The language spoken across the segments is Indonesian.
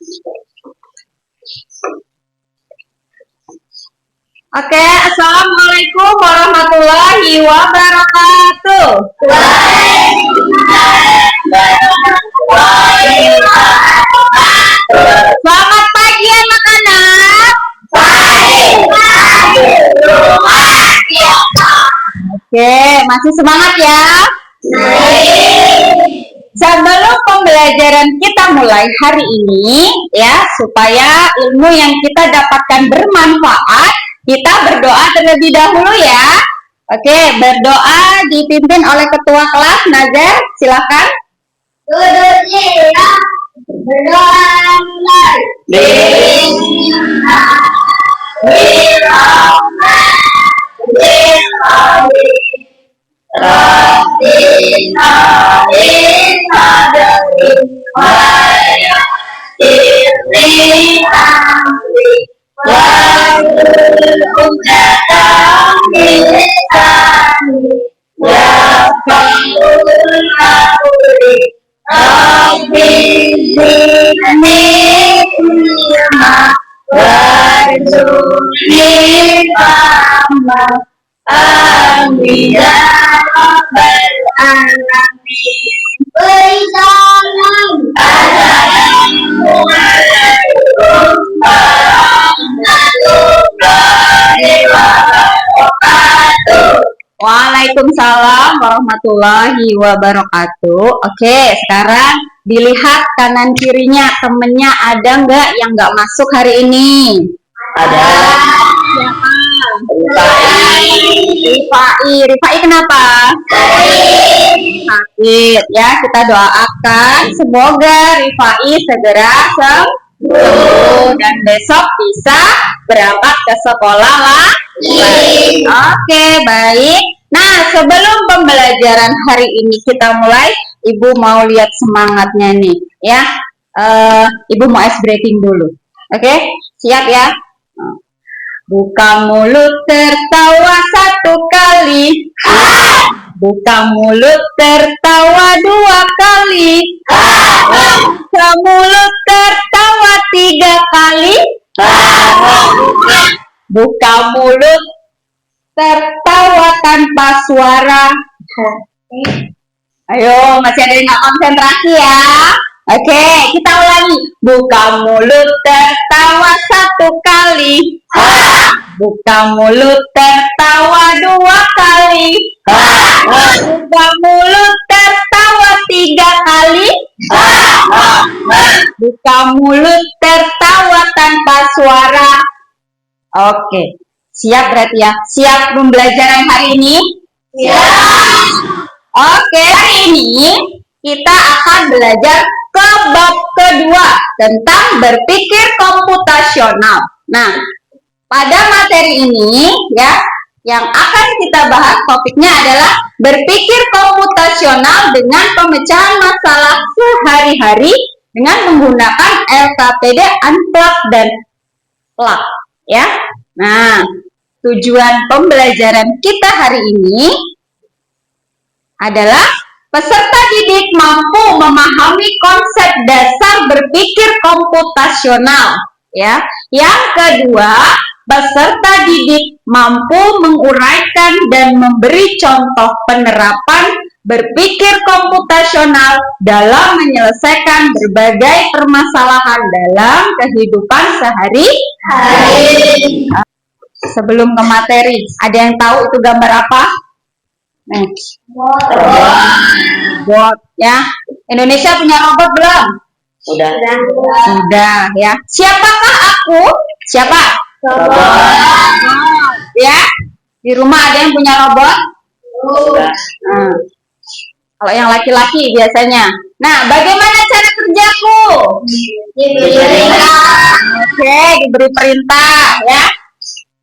Oke, assalamualaikum warahmatullahi wabarakatuh. Selamat pagi anak-anak. Oke, masih semangat ya? Sebelum pembelajaran kita mulai hari ini, ya, supaya ilmu yang kita dapatkan bermanfaat, kita berdoa terlebih dahulu ya. Oke, berdoa dipimpin oleh ketua kelas, Nazar, silakan. Berdoa mulai. Amin ya rabbal alamin. Assalamualaikum warahmatullahi wabarakatuh. Waalaikumsalam warahmatullahi wabarakatuh. Oke, sekarang dilihat kanan kirinya temennya, ada nggak yang nggak masuk hari ini? Ada. Siapa? Rifai kenapa? Sakit ya, kita doakan semoga Rifai segera sembuh dan besok bisa berangkat ke sekolah lagi. Oke, baik. Nah, sebelum pembelajaran hari ini kita mulai, Ibu mau lihat semangatnya nih ya. Ibu mau ice breaking dulu. Oke, siap ya? Buka mulut tertawa satu kali. Buka mulut tertawa dua kali. Buka mulut tertawa tiga kali. Buka mulut tertawa tanpa suara. Ayo, masih ada yang nggak konsentrasi ya? Oke, kita ulangi. Buka mulut tertawa satu kali. Buka mulut tertawa dua kali. Buka mulut tertawa tiga kali. Buka mulut tertawa tanpa suara. Oke, siap berarti ya? Siap pembelajaran hari ini? Siap. Oke, hari ini kita akan belajar ke bab kedua tentang berpikir komputasional. Nah, pada materi ini ya, yang akan kita bahas topiknya adalah berpikir komputasional dengan pemecahan masalah sehari-hari dengan menggunakan LKPD unplug dan plug ya. Nah, tujuan pembelajaran kita hari ini adalah peserta didik mampu memahami konsep dasar berpikir komputasional ya. Yang kedua, peserta didik mampu menguraikan dan memberi contoh penerapan berpikir komputasional dalam menyelesaikan berbagai permasalahan dalam kehidupan sehari-hari. Sebelum ke materi, ada yang tahu itu gambar apa? Robot ya. Indonesia punya robot belum? Sudah ya. Siapakah aku? Siapa? Robot. Ya. Di rumah ada yang punya robot? Sudah. Kalau yang laki-laki biasanya. Nah, bagaimana cara kerjaku? Diberi perintah. Oke, diberi perintah ya.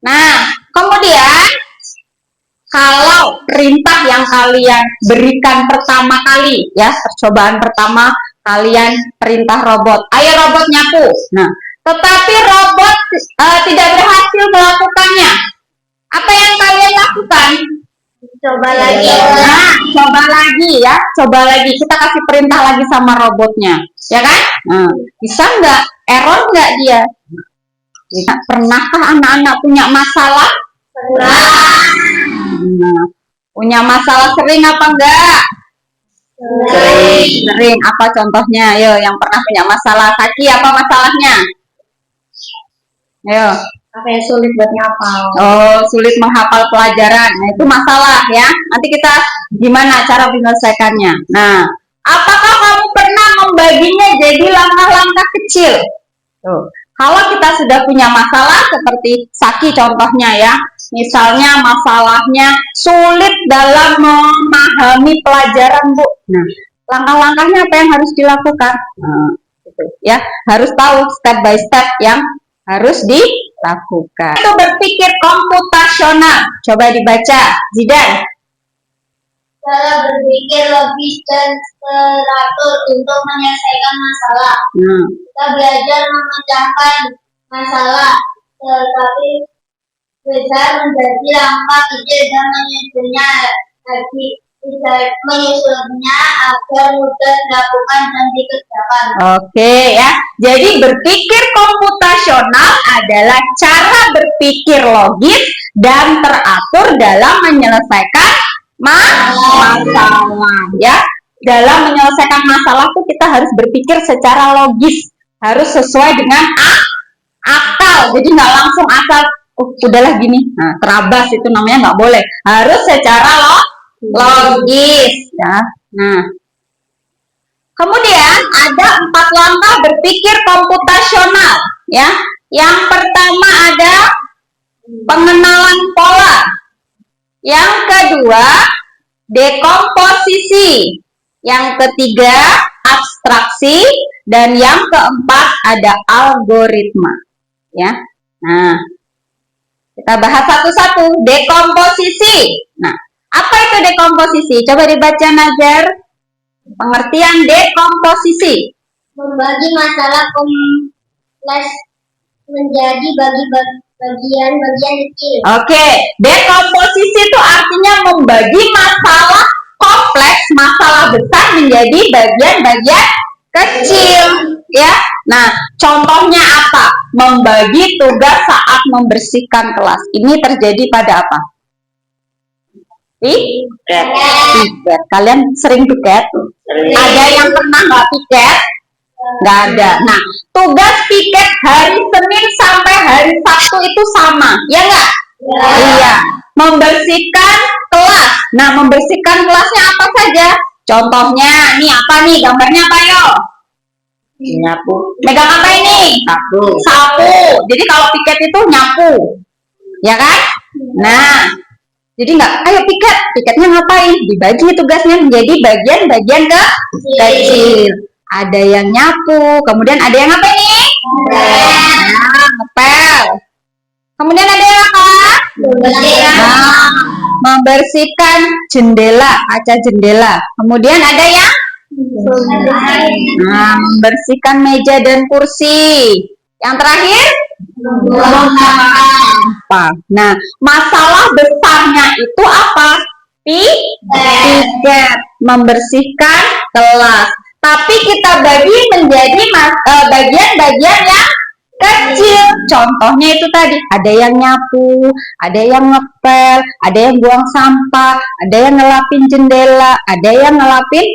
Nah, kemudian kalau perintah yang kalian berikan pertama kali ya, percobaan pertama kalian perintah robot, ayo robot nyapu. Nah, tetapi robot tidak berhasil melakukannya. Apa yang kalian lakukan? Coba lagi. Nah, coba lagi ya, coba lagi. Kita kasih perintah lagi sama robotnya, ya kan? Nah, bisa nggak? Error nggak dia? Pernahkah anak-anak punya masalah? Pernah. Nah, punya masalah sering apa enggak? Sering. Apa contohnya? Yo, yang pernah punya masalah. Kaki apa masalahnya? Ayo. Apa yang sulit buat ngapal? Oh, sulit menghafal pelajaran. Nah, itu masalah ya. Nanti kita gimana cara menyelesaikannya. Nah, apakah kamu pernah membaginya jadi langkah-langkah kecil? Tuh. Kalau kita sudah punya masalah seperti Saki contohnya ya. Misalnya masalahnya sulit dalam memahami pelajaran, Bu. Nah, langkah-langkahnya apa yang harus dilakukan? Nah, gitu ya. Harus tahu step by step yang harus dilakukan. Itu berpikir komputasional. Coba dibaca, Zidan. Cara berpikir logis dan teratur untuk menyelesaikan masalah. Kita belajar memecahkan masalah, tetapi besar menjadi langkah kecil dan menyusunnya lagi. Menyusunnya agar mudah dilakukan dan dikerjakan. Oke ya. Jadi berpikir komputasional adalah cara berpikir logis dan teratur dalam menyelesaikan masalah ya. Dalam menyelesaikan masalah tuh kita harus berpikir secara logis, harus sesuai dengan akal. Jadi nggak langsung asal udahlah gini. Nah, terabas itu namanya nggak boleh. Harus secara logis ya. Nah, kemudian ada 4 langkah berpikir komputasional ya. Yang pertama ada pengenalan pola. Yang kedua dekomposisi. Yang ketiga abstraksi dan yang keempat ada algoritma ya. Nah, kita bahas satu-satu. Dekomposisi. Nah, apa itu dekomposisi? Coba dibaca Nazar. Pengertian dekomposisi. Membagi masalah kompleks menjadi bagian-bagian kecil. Oke, dekomposisi itu artinya membagi masalah kompleks, masalah besar menjadi bagian-bagian kecil, ya. Nah, contohnya apa? Membagi tugas saat membersihkan kelas. Ini terjadi pada apa? Piket. Kalian sering piket? Ada yang pernah nggak piket? Nggak ada. Nah, tugas piket hari Senin sampai hari Sabtu itu sama, ya nggak? Iya. Membersihkan kelas. Nah, membersihkan kelasnya apa saja? Contohnya, nih apa nih? Gambarnya apa yo? Nyapu. Megang apa ini? Sapu. Jadi kalau piket itu nyapu, ya kan? Nah, jadi nggak, ayo piketnya ngapain? Dibagi tugasnya menjadi bagian-bagian kecil. Ada yang nyapu, kemudian ada yang apa ini? Ngepel. Kemudian ada yang apa? Membersihkan jendela, kaca jendela. Kemudian ada yang membersihkan meja dan kursi. Yang terakhir? Nah, masalah besarnya itu apa? Piket, membersihkan kelas. Tapi kita bagi menjadi bagian-bagian yang kecil. Contohnya itu tadi, ada yang nyapu, ada yang ngepel, ada yang buang sampah, ada yang ngelapin jendela, ada yang ngelapin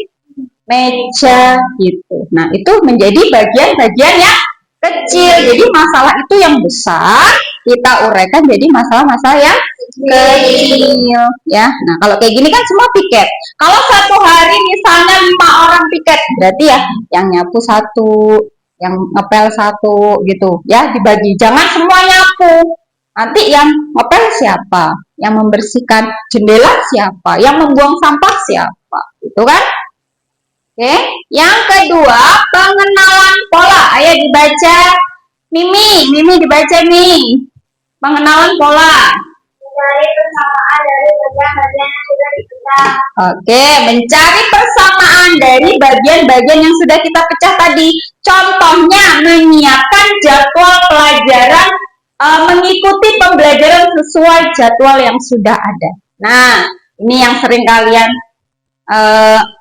meja gitu. Nah, itu menjadi bagian-bagian yang kecil. Jadi masalah itu yang besar kita uraikan jadi masalah-masalah yang kecil ya. Nah, kalau kayak gini kan semua piket. Kalau satu hari misalnya 5 orang piket, berarti ya yang nyapu 1, yang ngepel 1 gitu ya, dibagi. Jangan semua nyapu. Nanti yang ngepel siapa? Yang membersihkan jendela siapa? Yang membuang sampah siapa? Gitu kan? Oke, yang kedua pengenalan pola. Ayo dibaca, Mimi dibaca nih. Pengenalan pola. Mencari persamaan dari bagian-bagian yang sudah dipecah. Oke, mencari persamaan dari bagian-bagian yang sudah kita pecah tadi. Contohnya menyiapkan jadwal pelajaran, mengikuti pembelajaran sesuai jadwal yang sudah ada. Nah, Ini yang sering kalian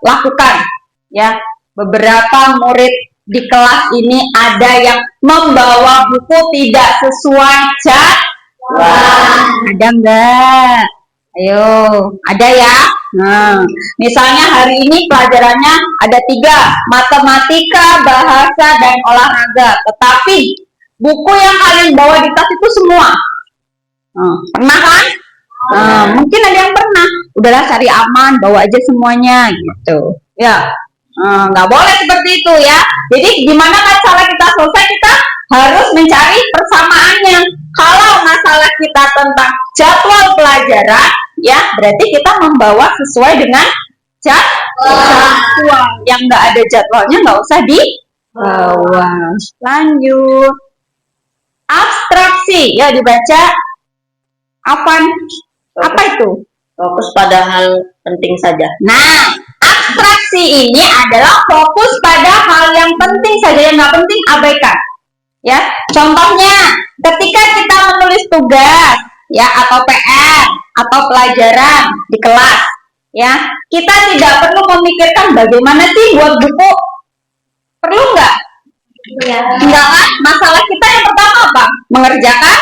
lakukan, ya. Beberapa murid di kelas ini ada yang membawa buku tidak sesuai jadwal. Ada enggak? Ayo, ada ya? Nah, misalnya hari ini pelajarannya ada 3, matematika, bahasa, dan olahraga. Tetapi buku yang kalian bawa di tas itu semua. Pernah kan? Mungkin ada yang pernah. Udahlah cari aman, bawa aja semuanya gitu. Ya, nggak boleh seperti itu ya. Jadi gimana kan cara kita selesai? Kita harus mencari persamaannya. Kalau masalah kita tentang jadwal pelajaran, ya berarti kita membawa sesuai dengan jadwal. Yang nggak ada jadwalnya nggak usah dibawa. Lanjut. Abstraksi, ya dibaca. Apa itu? Fokus pada hal penting saja. Nah, abstraksi ini adalah fokus pada hal yang penting saja, yang nggak penting abaikan. Ya, contohnya ketika kita menulis tugas, ya atau PR atau pelajaran di kelas, ya kita tidak perlu memikirkan bagaimana sih buat buku. Perlu nggak? Enggak kan? Masalah kita yang pertama apa? Mengerjakan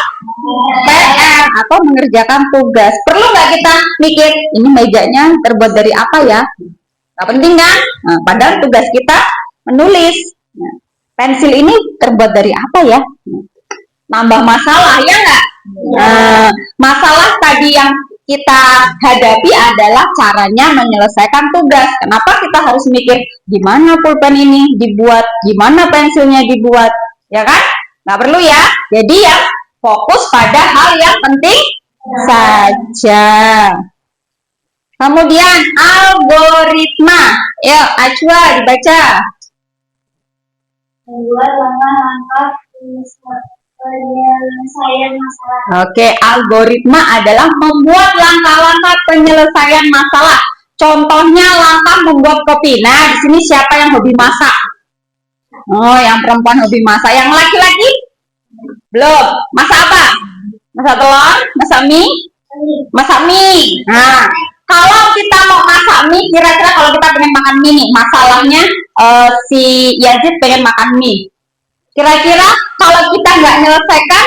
PR atau mengerjakan tugas. Perlu nggak kita mikir ini mejanya terbuat dari apa ya? Nggak penting kan? Nah, padahal tugas kita menulis. Nah, pensil ini terbuat dari apa ya? Nambah masalah ya nggak? Nah, masalah tadi yang kita hadapi adalah caranya menyelesaikan tugas. Kenapa kita harus mikir gimana pulpen ini dibuat, gimana pensilnya dibuat, ya kan? Nggak perlu ya. Jadi ya fokus pada hal yang penting saja. Kemudian algoritma. Yuk, Ajwa dibaca. Membuat langkah-langkah penyelesaian masalah. Oke, algoritma adalah membuat langkah-langkah penyelesaian masalah. Contohnya langkah membuat kopi. Nah, di sini siapa yang hobi masak? Oh, yang perempuan hobi masak. Yang laki-laki? Belum. Masak apa? Masak telur? Masak mie? Masak mie. Nah, kalau kita mau masak mie, kira-kira kalau kita pengen makan mie nih, masalahnya si Yazid pengen makan mie. Kira-kira kalau kita nggak menyelesaikan,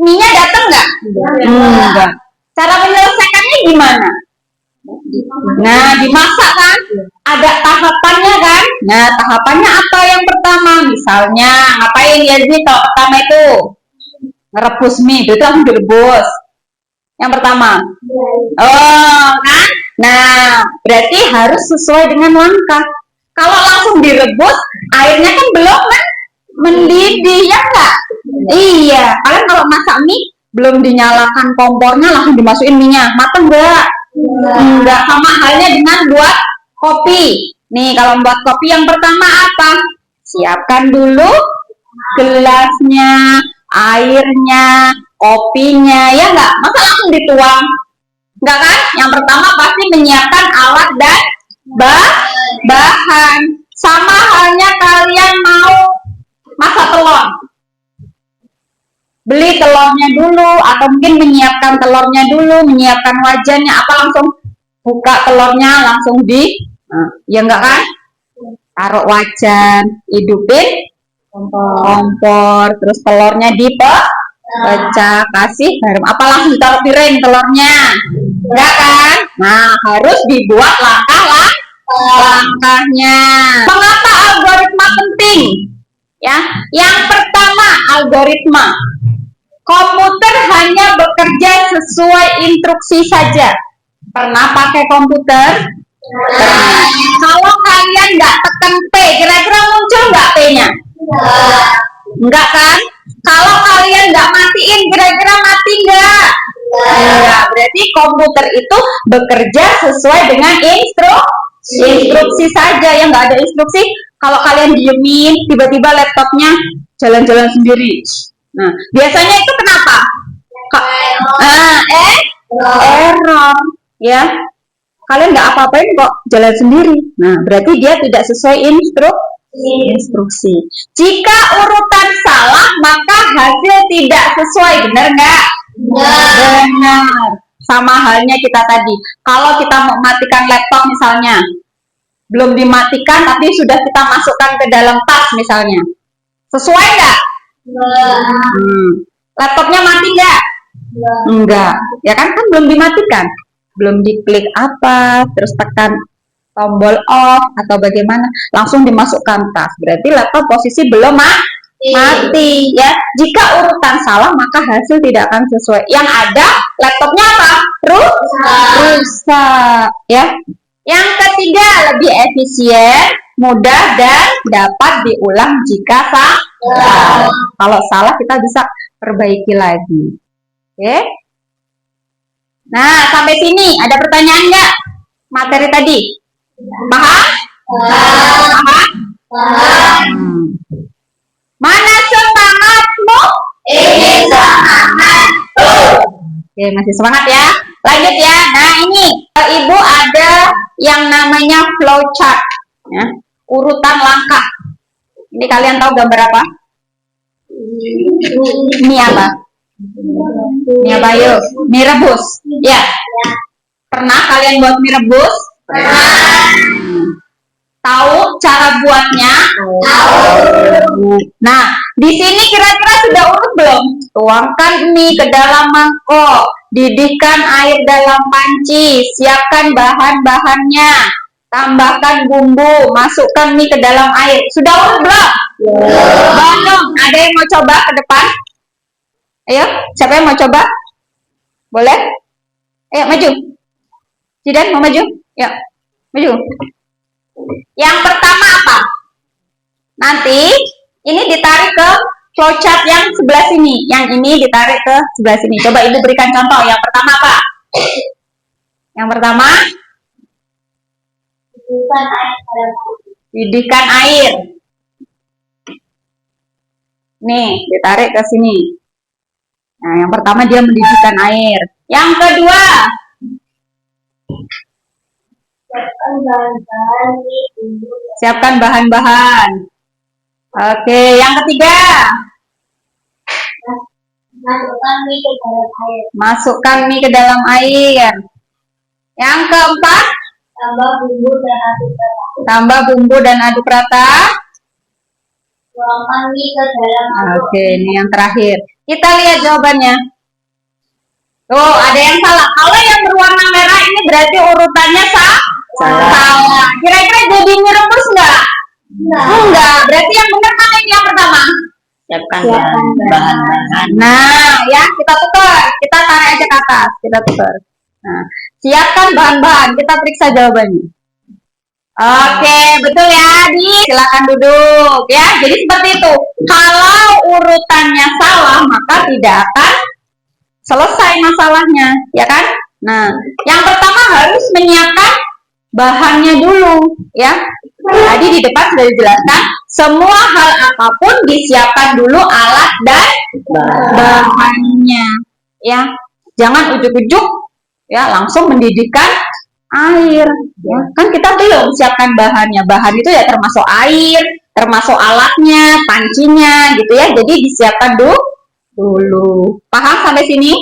mie-nya datang nggak? Enggak. Cara menyelesaikannya gimana? Nah, dimasak kan? Ada tahapannya kan? Nah, tahapannya apa yang pertama? Misalnya, ngapain ya sih kalau pertama itu? Ngerebus mie, itu langsung direbus. Yang pertama. Oh, kan? Nah, berarti harus sesuai dengan langkah. Kalau langsung direbus, airnya kan belum kan? Mendidih ya enggak? Iya, kalian kalau masak mie belum dinyalakan kompornya langsung dimasukin minyak, mateng enggak? Enggak. Sama halnya dengan buat kopi. Nih, kalau buat kopi yang pertama apa? Siapkan dulu gelasnya, airnya, kopinya, ya enggak? Masa langsung dituang? Enggak kan? Yang pertama pasti menyiapkan alat dan bahan. Sama halnya kalian mau masak telur, beli telurnya dulu atau mungkin menyiapkan telurnya dulu, menyiapkan wajannya, apa langsung buka telurnya langsung ya enggak kan? Taruh wajan, hidupin kompor, terus telurnya dipecah, kasih garam, apa langsung taruh piring telurnya? Enggak kan? Nah, harus dibuat langkahnya. Mengapa algoritma penting? Ya, yang pertama algoritma. Komputer hanya bekerja sesuai instruksi saja. Pernah pakai komputer? Kalau kalian nggak tekan P, kira-kira muncul nggak P-nya? Enggak kan? Kalau kalian nggak matiin, kira-kira mati nggak? Enggak. Berarti komputer itu bekerja sesuai dengan instruksi saja. Yang nggak ada instruksi, kalau kalian diemin, tiba-tiba laptopnya jalan-jalan sendiri. Nah, biasanya itu kenapa? Error, ya. Kalian nggak apa-apain kok jalan sendiri. Nah, berarti dia tidak sesuai instruksi. Jika urutan salah, maka hasil tidak sesuai. Benar nggak? Benar. Sama halnya kita tadi. Kalau kita mau matikan laptop misalnya, belum dimatikan tapi sudah kita masukkan ke dalam tas misalnya. Sesuai nggak? Laptopnya mati nggak? Enggak. Ya kan belum dimatikan. Belum diklik apa, terus tekan tombol off atau bagaimana, langsung dimasukkan tas. Berarti laptop posisi belum mati ya. Jika urutan salah maka hasil tidak akan sesuai. Yang ada laptopnya apa? Rusak ya. Yang ketiga, lebih efisien, mudah dan dapat diulang jika salah. Kalau salah kita bisa perbaiki lagi. Oke. Nah, sampai sini ada pertanyaan nggak? Materi tadi? Paham? Paham. Mana semangatmu? Ini semangatku. Oke, masih semangat ya. Lanjut ya. Nah, ini Ibu ada yang namanya flowchart ya. Urutan langkah. Ini kalian tahu gambar apa? Ini apa? Ini apa yuk? Mie rebus. Ya. Pernah kalian buat mie rebus? Tahu cara buatnya? Nah, di sini kira-kira sudah urut belum? Tuangkan mie ke dalam mangkok, didihkan air dalam panci, siapkan bahan-bahannya, tambahkan bumbu, masukkan mie ke dalam air. Sudah urut belum? Belum. Ada yang mau coba ke depan? Ayo, siapa yang mau coba? Boleh? Ayo, maju. Jidan, mau maju? Ya, maju. Yang pertama apa? Nanti ini ditarik ke flowchart yang sebelah sini. Yang ini ditarik ke sebelah sini. Coba Ibu berikan contoh. Yang pertama apa? Yang pertama? Didihkan air. Nih, ditarik ke sini. Nah, yang pertama dia mendidihkan air. Yang kedua? Siapkan bahan-bahan. Oke, yang ketiga. Masukkan mie ke dalam air. Yang keempat. Tambah bumbu dan aduk rata. Tuangkan mie ke dalam mangkok. Oke, ini yang terakhir. Kita lihat jawabannya. Tuh, ada yang salah. Kalau yang berwarna merah ini berarti urutannya salah. Kira-kira jadi mie rebus nggak? Enggak. Berarti yang benar mana ini yang pertama? Siapkan bahan-bahan. Nah, ya kita tukar. Kita tarik aja ke atas. Kita tukar. Nah, siapkan bahan-bahan. Kita periksa jawabannya. Oke, betul ya, silakan duduk ya. Jadi seperti itu. Kalau urutannya salah, maka tidak akan selesai masalahnya, ya kan? Nah, yang pertama harus menyiapkan bahannya dulu, ya. Tadi di depan sudah dijelaskan, semua hal apapun disiapkan dulu alat dan bahannya, ya. Jangan ujuk-ujuk, ya, langsung mendidihkan air, ya. Kan kita belum siapkan bahannya. Bahan itu ya termasuk air, termasuk alatnya, pancinya, gitu ya. Jadi disiapkan dulu. Paham sampai sini?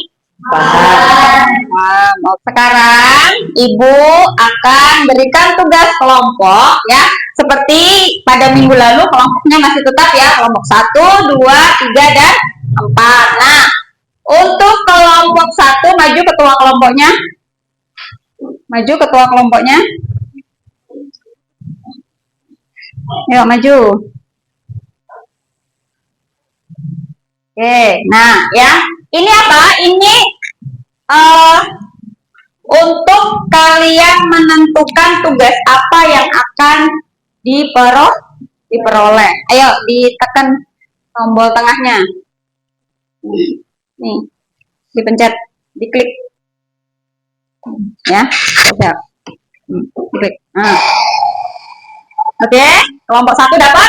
Paham. Sekarang Ibu akan berikan tugas kelompok ya. Seperti pada minggu lalu kelompoknya masih tetap ya. Kelompok 1, 2, 3, dan 4. Nah, untuk kelompok 1 maju ketua kelompoknya. Maju ketua kelompoknya. Yuk maju. Oke, nah ya, ini apa? Ini untuk kalian menentukan tugas apa yang akan diperoleh. Ayo, ditekan tombol tengahnya. Nih, dipencet, diklik. Ya, siap. Klik. Nah. Oke, kelompok 1 dapat?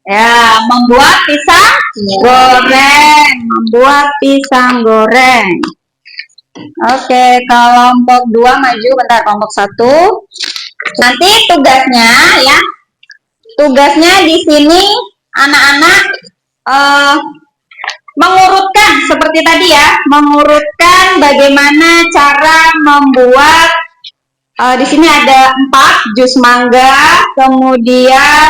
Ya, membuat pisang goreng. Membuat pisang goreng. Oke, kelompok 2 maju bentar. Kelompok 1. Nanti tugasnya ya. Tugasnya di sini anak-anak mengurutkan seperti tadi ya, mengurutkan bagaimana cara membuat. Di sini ada 4 jus mangga, kemudian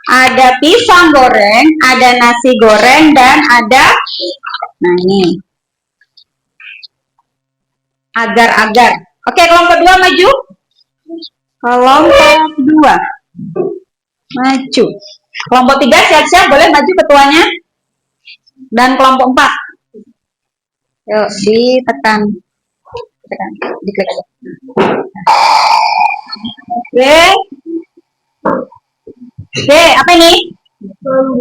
ada pisang goreng, ada nasi goreng, dan ada, nah ini, agar-agar. Oke, kelompok 2 maju. Kelompok 2 maju. Kelompok 3 siap-siap, boleh maju ketuanya. Dan kelompok 4. Yuk, ditekan. Diklik aja. Oke, apa ini?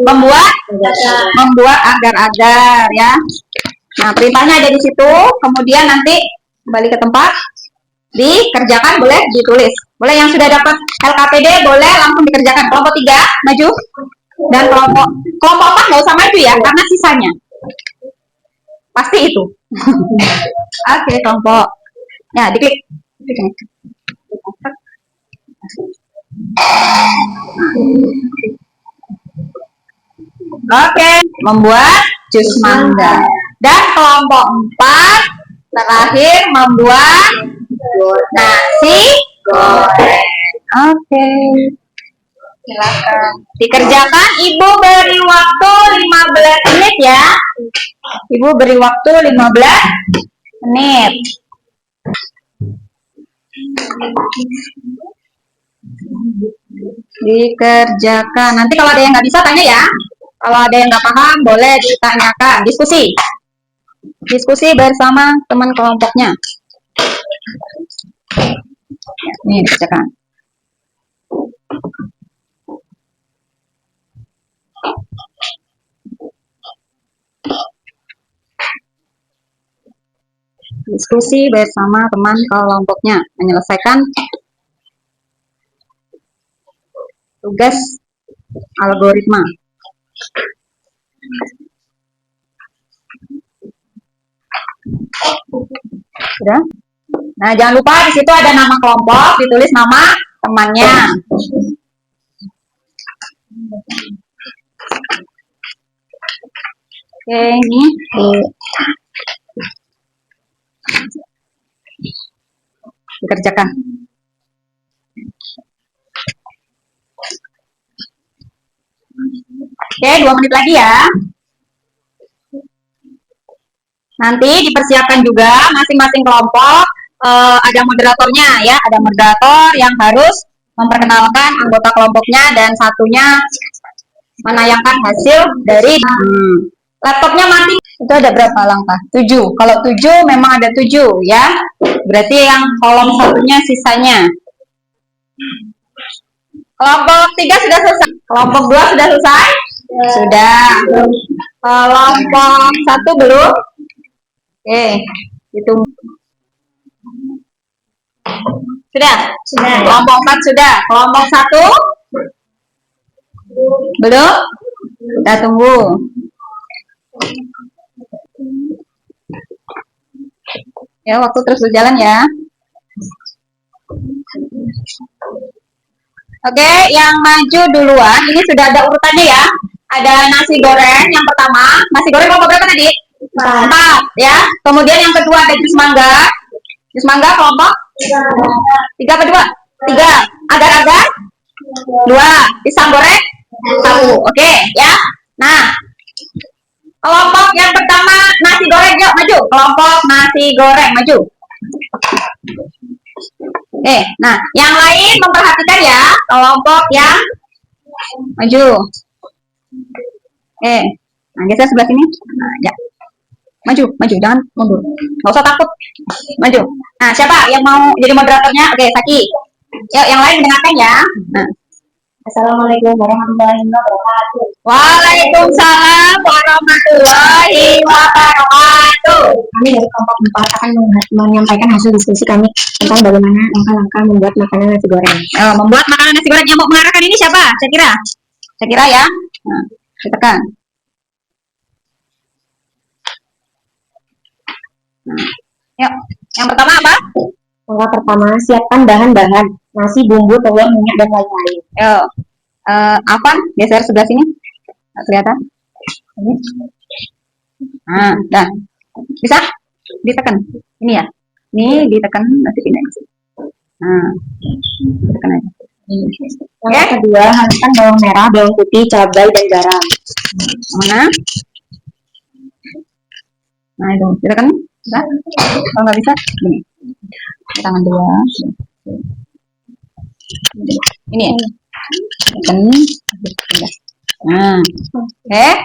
Membuat agar-agar ya. Nah, perintahnya ada di situ. Kemudian nanti kembali ke tempat, dikerjakan, boleh ditulis. Boleh yang sudah dapat LKPD boleh langsung dikerjakan. Kelompok 3 maju. Dan kelompok 4 nggak usah maju ya, karena sisanya pasti itu. Oke, kelompok. Ya, diklik. Oke, membuat jus mangga. Dan kelompok 4 terakhir membuat nasi goreng. Oke. Silakan. Dikerjakan, Ibu beri waktu 15 menit ya. Ibu beri waktu 15 menit. Dikerjakan. Nanti kalau ada yang nggak bisa tanya ya. Kalau ada yang nggak paham boleh ditanyakan. Diskusi bersama teman kelompoknya. Nih dikerjakan. Diskusi bersama teman kelompoknya, menyelesaikan tugas algoritma. Sudah? Nah, jangan lupa di situ ada nama kelompok, ditulis nama temannya. Oke, ini dikerjakan. Oke, 2 menit lagi ya. Nanti dipersiapkan juga masing-masing kelompok ada moderatornya ya, ada moderator yang harus memperkenalkan anggota kelompoknya dan satunya menayangkan hasil dari laptopnya mati. Itu ada berapa langkah? 7. Kalau 7 memang ada 7 ya. Berarti yang kolom satunya sisanya. Kelompok 3 sudah selesai. Kelompok 2 sudah selesai? Sudah. Kelompok 1 belum? Oke, itu. Sudah? Sudah. Kelompok 4 sudah. Kelompok 1? Belum? Kita tunggu. Ya, waktu terus berjalan ya. Oke, yang maju duluan. Ini sudah ada urutannya ya. Ada nasi goreng yang pertama. Nasi goreng kelompok berapa tadi? 4 ya. Kemudian yang kedua ada jus mangga. Jus mangga kelompok 3 apa 2? 3. Agar-agar 2. Pisang goreng 1. Oke ya. Nah, kelompok yang pertama nasi goreng, yuk maju. Kelompok nasi goreng maju. Oke, nah yang lain memperhatikan ya. Kelompok yang maju. Oke, nah geser sebelah sini. Nah, ya. Maju, jangan mundur. Nggak usah takut. Maju. Nah, siapa yang mau jadi moderatornya? Oke, Saki. Yuk, yang lain dengarkan ya. Nah. Assalamualaikum warahmatullahi wabarakatuh. Waalaikumsalam warahmatullahi wabarakatuh. Kami dari kelompok 4 akan menyampaikan hasil diskusi kami tentang bagaimana langkah-langkah membuat makanan nasi goreng. Membuat makanan nasi goreng. Yang mau mengarahkan ini siapa? Saya kira ya. Nah, ditekan. Nah, yuk. Yang pertama apa? Langkah pertama, siapkan bahan-bahan nasi, bumbu, telur, minyak, dan lain-lain. Yuk. Afan, geser sebelah sini. Nggak kelihatan. Nah, dah. Bisa? Ditekan. Ini ya. Ini ditekan nanti pindah ke sini. Nah, ditekan aja. Yang kedua, haluskan bawang merah, bawang putih, cabai, dan garam. Mana? Nah, itu. Ditekan. Bisa? Kalau nggak bisa, gini. Tangan dua. Ini ya. Ditekan. Nah,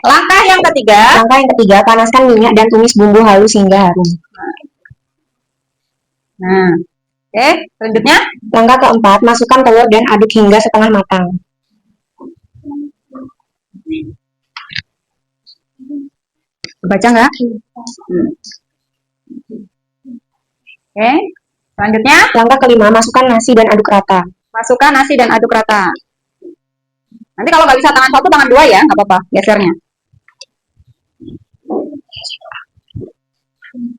langkah yang ketiga. Langkah yang ketiga, panaskan minyak dan tumis bumbu halus hingga harum. Nah, selanjutnya. Langkah keempat, masukkan telur dan aduk hingga setengah matang. Baca nggak? Selanjutnya. Langkah kelima, masukkan nasi dan aduk rata. Masukkan nasi dan aduk rata. Nanti kalau nggak bisa tangan satu, tangan dua ya, nggak apa-apa, gesernya.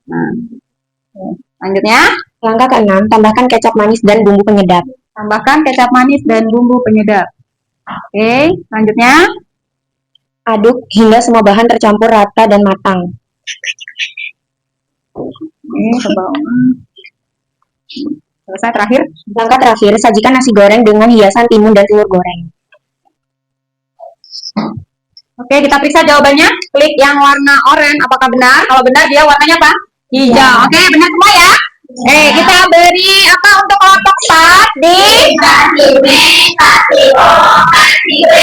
Nah, selanjutnya. Langkah keenam, tambahkan kecap manis dan bumbu penyedap. Tambahkan kecap manis dan bumbu penyedap. Selanjutnya. Aduk hingga semua bahan tercampur rata dan matang. Selesai terakhir. Langkah terakhir, sajikan nasi goreng dengan hiasan timun dan telur goreng. Oke, kita periksa jawabannya. Klik yang warna oranye, apakah benar? Kalau benar, dia warnanya apa? Hijau. Oke, benar semua ya. Kita beri apa untuk kelompok start di kasih B, kasih O, kasih B.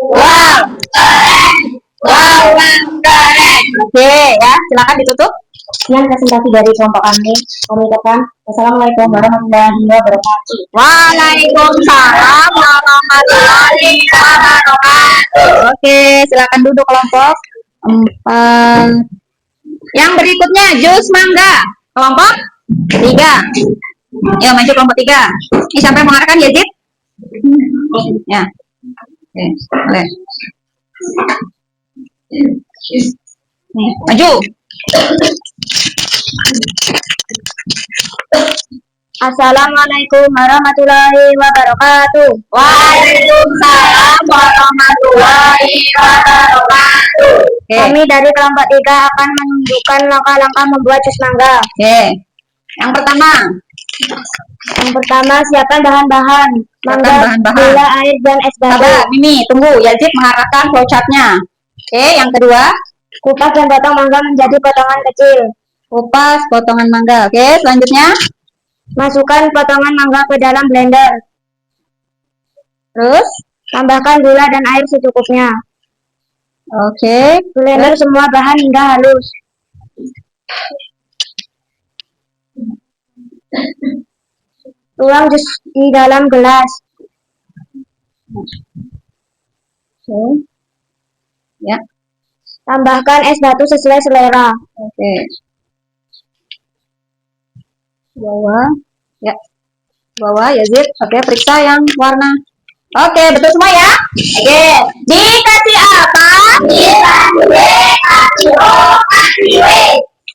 Wow, keren. Wow, keren. Oke, ya, silakan ditutup. Sekian presentasi dari kelompok kami. Kami ucapkan wassalamualaikum warahmatullahi wabarakatuh. Waalaikumsalam warahmatullahi wabarakatuh. Oke, silakan duduk kelompok 4. Yang berikutnya jus mangga. Kelompok 3. Ya, maju kelompok 3. Ini siapa yang mengarahkan, Yazid? Ya. Oke, boleh. Nih, maju. Assalamualaikum warahmatullahi wabarakatuh. Waalaikumsalam warahmatullahi wabarakatuh. Kami dari kelompok 3 akan menunjukkan langkah-langkah membuat jus mangga. Yang pertama. Siapkan bahan-bahan. Mangga, gula, air, dan es batu. Sabar, Mimi, tunggu. Yazid mengarahkan flowchart-nya. Yang kedua. Kupas dan potong mangga menjadi potongan kecil. Kupas potongan mangga. Selanjutnya. Masukkan potongan mangga ke dalam blender. Terus. Tambahkan gula dan air secukupnya. Blender semua bahan hingga halus. Tuang jus di dalam gelas. Ya. Tambahkan es batu sesuai selera. Bawah Yazid. Periksa yang warna. Betul semua ya. Dikasih apa? Dikasih B, kasih O, kasih W.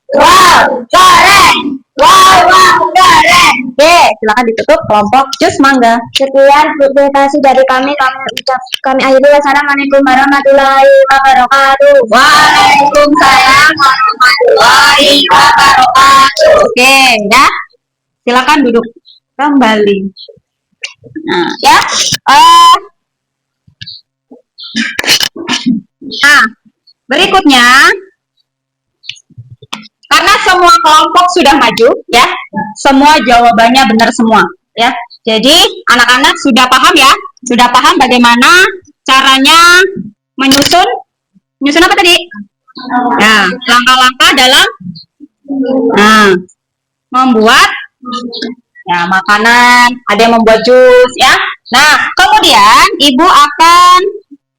Wow, keren. Wow, keren. Silakan ditutup kelompok jus mangga. Sekian presentasi dari kami. Kami akhiri. Wassalamualaikum warahmatullahi wabarakatuh. Waalaikumsalam warahmatullahi wabarakatuh. Ya. Silakan duduk kembali. Nah, ya. Berikutnya, karena semua kelompok sudah maju, ya, semua jawabannya benar semua, ya. Jadi anak-anak sudah paham ya, sudah paham bagaimana caranya menyusun apa tadi? Nah, langkah-langkah dalam membuat ya makanan, ada yang membuat jus, ya. Nah, kemudian ibu akan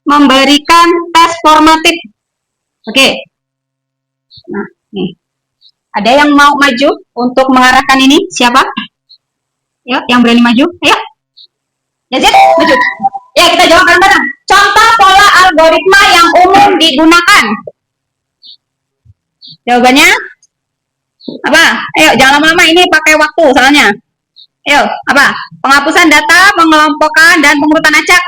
memberikan tes formatif. Nah, nih. Ada yang mau maju untuk mengarahkan ini? Siapa? Ya, yang berani maju. Ayo. Yazid, maju. Ya, kita jawab bareng-bareng. Contoh pola algoritma yang umum digunakan. Jawabannya apa? Ayo, jangan lama-lama, ini pakai waktu soalnya. Ayo, apa? Penghapusan data, pengelompokan, dan pengurutan acak.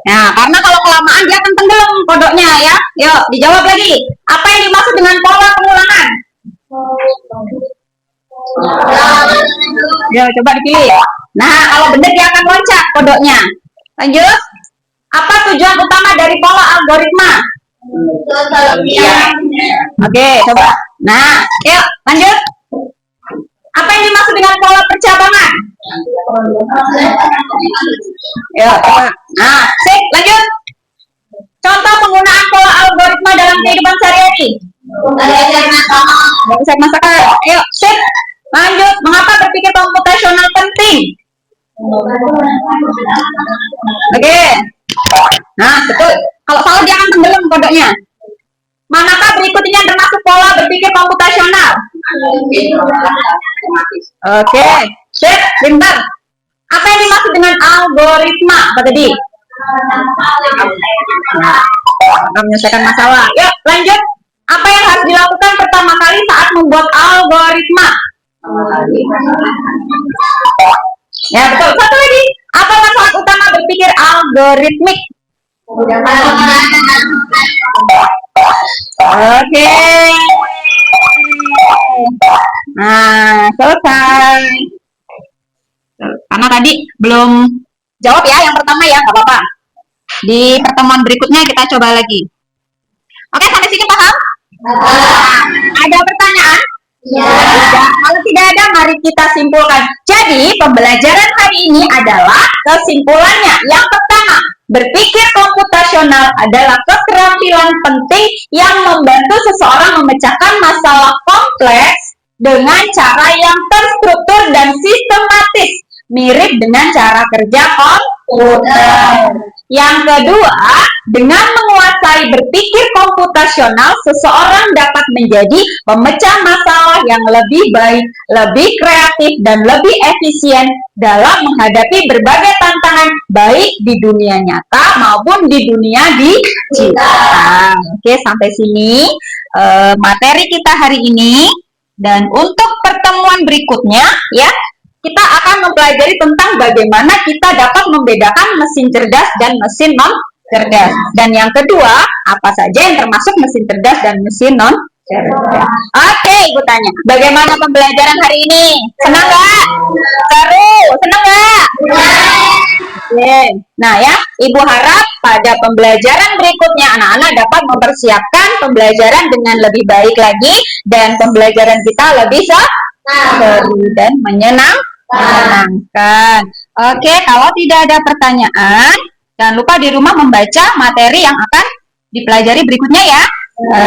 Nah, karena kalau kelamaan dia akan tenggelam kodoknya ya. Yuk, dijawab lagi. Apa yang dimaksud dengan pola pengulangan? Ya, coba dipilih. Nah, kalau benar dia akan loncat kodoknya. Lanjut. Apa tujuan utama dari pola algoritma? Oke, coba. Nah, yuk lanjut. Apa yang dimaksud dengan pola percabangan? Yuk, coba. Nah, sip, lanjut. Contoh penggunaan pola algoritma dalam kehidupan sehari-hari. Bisa masakan. Yuk, sip. Lanjut. Mengapa berpikir komputasional penting? Oke. Nah, betul. Kalau salah dia akan tenggelam kodoknya. Manakah berikut ini yang termasuk pola berpikir komputasional? Oke. Sip, bentar. Apa yang dimaksud dengan algoritma? Apa tadi? Menyelesaikan masalah. Yuk, lanjut. Apa yang harus dilakukan pertama kali saat membuat algoritma? Ya, betul. Satu lagi. Apa masalah utama berpikir algoritmik? Oke. Nah, selesai. Karena tadi belum jawab ya yang pertama ya, nggak apa-apa. Di pertemuan berikutnya kita coba lagi. Oke, sampai sini paham? Ada pertanyaan? Ya. Kalau tidak ada, mari kita simpulkan. Jadi, pembelajaran hari ini adalah kesimpulannya. Yang pertama, berpikir komputasional adalah keterampilan penting yang membantu seseorang memecahkan masalah kompleks dengan cara yang terstruktur dan sistematis, mirip dengan cara kerja komputer. Yang kedua, dengan menguasai berpikir komputasional, seseorang dapat menjadi pemecah masalah yang lebih baik, lebih kreatif, dan lebih efisien dalam menghadapi berbagai tantangan, baik di dunia nyata maupun di dunia digital. Oke, sampai sini materi kita hari ini. Dan untuk pertemuan berikutnya, ya, kita akan mempelajari tentang bagaimana kita dapat membedakan mesin cerdas dan mesin non cerdas. Dan yang kedua, apa saja yang termasuk mesin cerdas dan mesin non cerdas. Oke, Ibu tanya, bagaimana pembelajaran hari ini? Senang nggak? Seru? Senang nggak? Oke. Nah ya, Ibu harap pada pembelajaran berikutnya anak-anak dapat mempersiapkan pembelajaran dengan lebih baik lagi dan pembelajaran kita lebih seru dan menyenangkan. Oke, kalau tidak ada pertanyaan, jangan lupa di rumah membaca materi yang akan dipelajari berikutnya ya.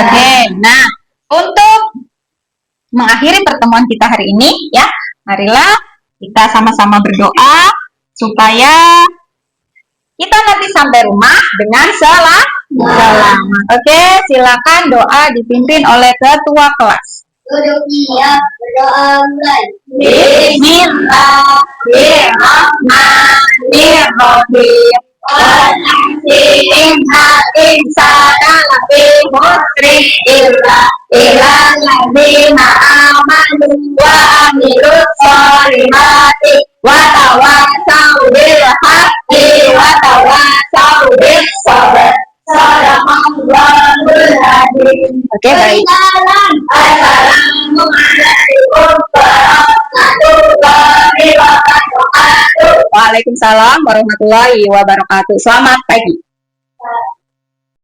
Oke, nah untuk mengakhiri pertemuan kita hari ini ya, marilah kita sama-sama berdoa supaya kita nanti sampai rumah dengan selamat. Oke, silakan doa dipimpin oleh ketua kelas. Berdoa mulai. Bismillahirrahmanirrahim. Oke, baik. Waalaikumsalam warahmatullahi wabarakatuh. Selamat pagi.